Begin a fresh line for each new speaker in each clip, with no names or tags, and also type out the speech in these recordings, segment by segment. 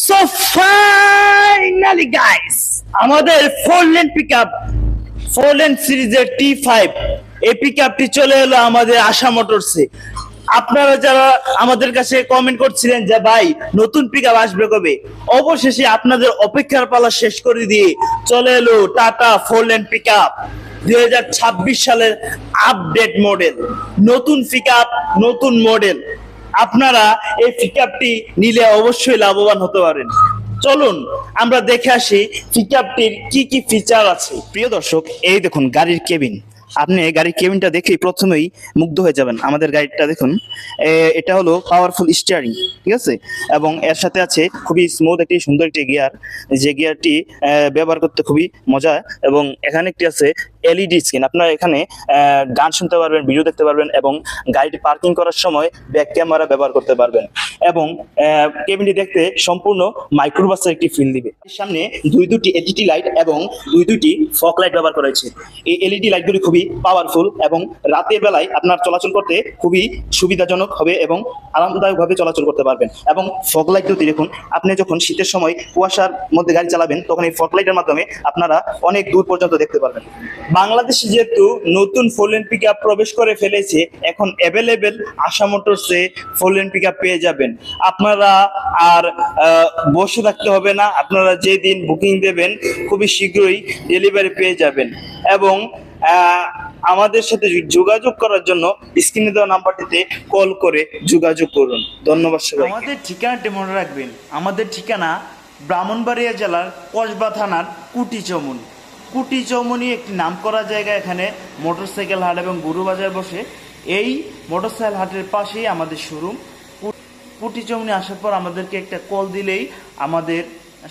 So finally guys, আমাদের 4 lane pickup 4 lane সিরিজের T5 এই পিকআপটি চলে এলো আমাদের আশা মোটরসে। আপনারা যারা আমাদের কাছে কমেন্ট করছিলেন যে ভাই নতুন পিকআপ আসবে কবে, অবশেষে আপনাদের অপেক্ষার পালা শেষ করে দিয়ে চলে এলো টাটা 4 লেন পিকআপ 2026 সালের আপডেট মডেল। নতুন পিকআপ, নতুন মডেল। আপনারা এই পিকআপটি নিলে অবশ্যই লাভবান হতে পারেন। চলুন আমরা দেখে আসি পিকআপটির কি কি ফিচার আছে। প্রিয় দর্শক, এই দেখুন গাড়ির কেবিন। আপনি গাড়ির কেবিনটা দেখেই প্রথমেই মুগ্ধ হয়ে যাবেন। আমাদের গাড়িটা দেখুন, এটা হলো পাওয়ারফুল স্টিয়ারিং, ঠিক আছে, এবং এর সাথে আছে খুবই স্মুথ একটি সুন্দর একটি গিয়ার, যে গিয়ারটি ব্যবহার করতে খুবই মজা। এবং এখানে একটি আছে এলইডি স্ক্রিন। আপনারা এখানে গান শুনতে পারবেন, ভিডিও দেখতে পারবেন এবং গাড়িটি পার্কিং করার সময় ব্যাক ক্যামেরা ব্যবহার করতে পারবেন। এবং কেবিনটি দেখতে সম্পূর্ণ মাইক্রোবাসের একটি ফিল দিবে। সামনে দুটি এলইডি লাইট এবং দুটি ফগ লাইট ব্যবহার করা হয়েছে। এই এলইডি লাইটগুলি খুবই পাওয়ারফুল এবং রাতের বেলায় আপনার চলাচল করতে খুবই সুবিধাজনক হবে এবং আরামদায়কভাবে চলাচল করতে পারবেন। এবং ফগ লাইট দুটি দেখুন, আপনি যখন শীতের সময় কুয়াশার মধ্যে গাড়ি চালাবেন তখন এই ফগ লাইটের মাধ্যমে আপনারা অনেক দূর পর্যন্ত দেখতে পারবেন। বাংলাদেশে যেহেতু নতুন 4 লেন পিকআপ প্রবেশ করে ফেলেছে, এখন অ্যাভেলেবেল আশা মোটরসে 4 লেন পিকআপ পেয়ে যাবেন। আপনারা আর বসে থাকতে হবে না, আপনারা যেদিন বুকিং দেবেন খুবই শীঘ্রই ডেলিভারি পেয়ে যাবেন। এবং আমাদের সাথে যোগাযোগ করার জন্য স্ক্রিনে দেওয়া নাম্বারটিতে কল করে যোগাযোগ করুন। ধন্যবাদ সবাই। আমাদের ঠিকানাটি মনে রাখবেন। আমাদের ঠিকানা ব্রাহ্মণবাড়িয়া জেলার কসবা থানার কুটি চৌমনি একটি নামকরা জায়গা। এখানে মোটরসাইকেল হাট এবং গরু বাজার বসে। এই মোটরসাইকেল হাটের পাশেই আমাদের শোরুম। কুটি চৌমনি আসার পর আমাদেরকে একটা কল দিলেই আমাদের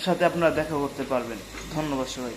সাথে আপনারা দেখা করতে পারবেন। ধন্যবাদ সবাই।